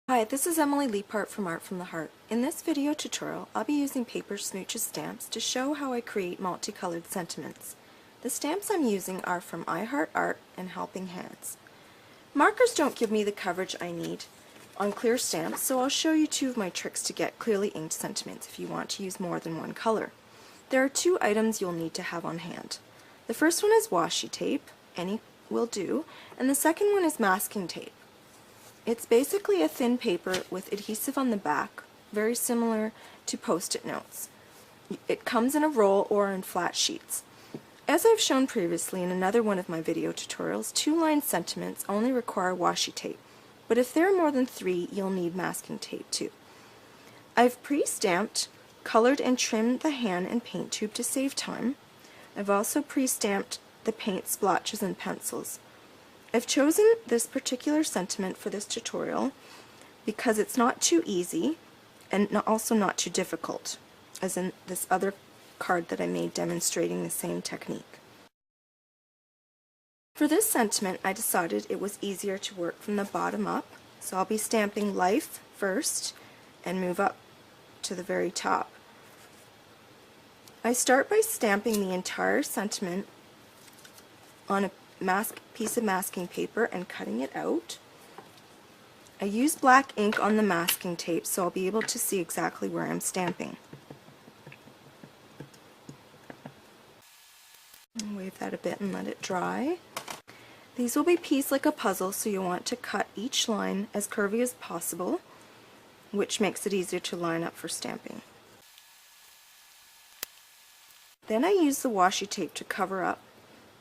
Hi, this is Emily Leapart from Art from the Heart. In this video tutorial, I'll be using Paper Smooches stamps to show how I create multicolored sentiments. The stamps I'm using are from I Heart Art and Helping Hands. Markers don't give me the coverage I need on clear stamps, so I'll show you two of my tricks to get clearly inked sentiments if you want to use more than one color. There are two items you'll need to have on hand. The first one is washi tape, any will do, and the second one is masking tape. It's basically a thin paper with adhesive on the back, very similar to Post-it notes. It comes in a roll or in flat sheets. As I've shown previously in another one of my video tutorials, two-line sentiments only require washi tape, but if there are more than three, you'll need masking tape too. I've pre-stamped, colored and trimmed the hand and paint tube to save time. I've also pre-stamped the paint splotches and pencils. I've chosen this particular sentiment for this tutorial because it's not too easy and also not too difficult, as in this other card that I made demonstrating the same technique. For this sentiment, I decided it was easier to work from the bottom up, so I'll be stamping life first and move up to the very top. I start by stamping the entire sentiment on a piece of masking paper and cutting it out. I use black ink on the masking tape so I'll be able to see exactly where I'm stamping. And wave that a bit and let it dry. These will be pieced like a puzzle, so you want to cut each line as curvy as possible, which makes it easier to line up for stamping. Then I use the washi tape to cover up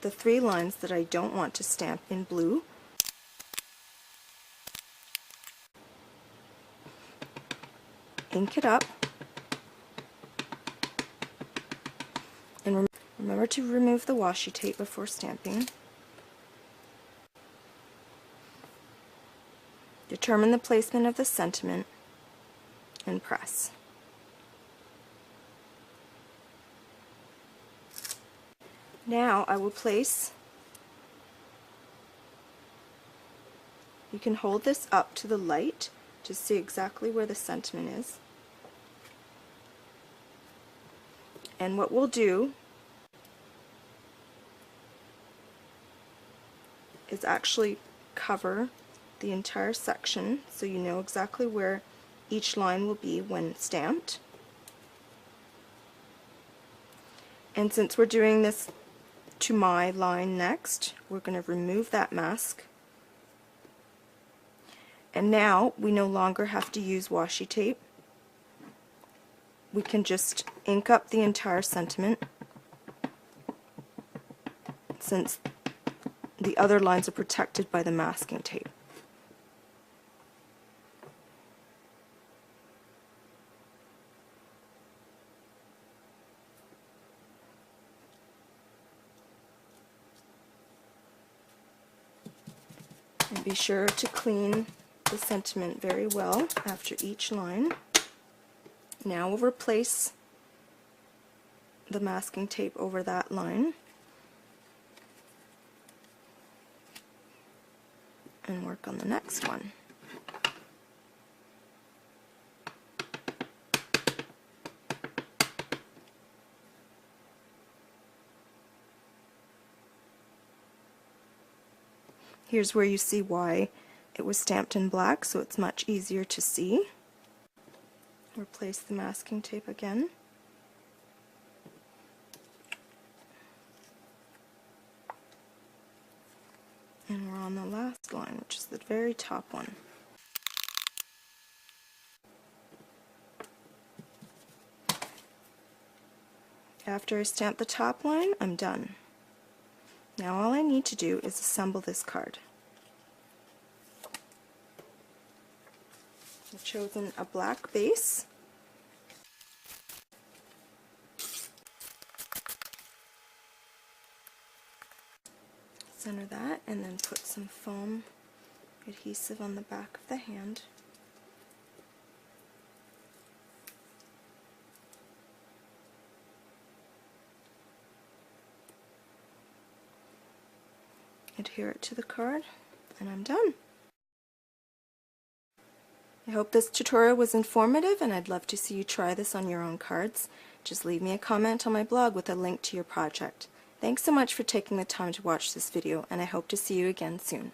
the three lines that I don't want to stamp in blue. Ink it up. And remember to remove the washi tape before stamping. Determine the placement of the sentiment and press. Now I will place, you can hold this up to the light to see exactly where the sentiment is. And what we'll do is actually cover the entire section so you know exactly where each line will be when stamped. And since we're doing this to my line next, we're going to remove that mask. And now we no longer have to use washi tape. We can just ink up the entire sentiment, since the other lines are protected by the masking tape. And be sure to clean the sentiment very well after each line. Now we'll replace the masking tape over that line and work on the next one. Here's where you see why it was stamped in black, so it's much easier to see. Replace the masking tape again. And we're on the last line, which is the very top one. After I stamp the top line, I'm done. Now all I need to do is assemble this card. I've chosen a black base. Center that and then put some foam adhesive on the back of the hand. Adhere it to the card and I'm done. I hope this tutorial was informative, and I'd love to see you try this on your own cards. Just leave me a comment on my blog with a link to your project. Thanks so much for taking the time to watch this video, and I hope to see you again soon.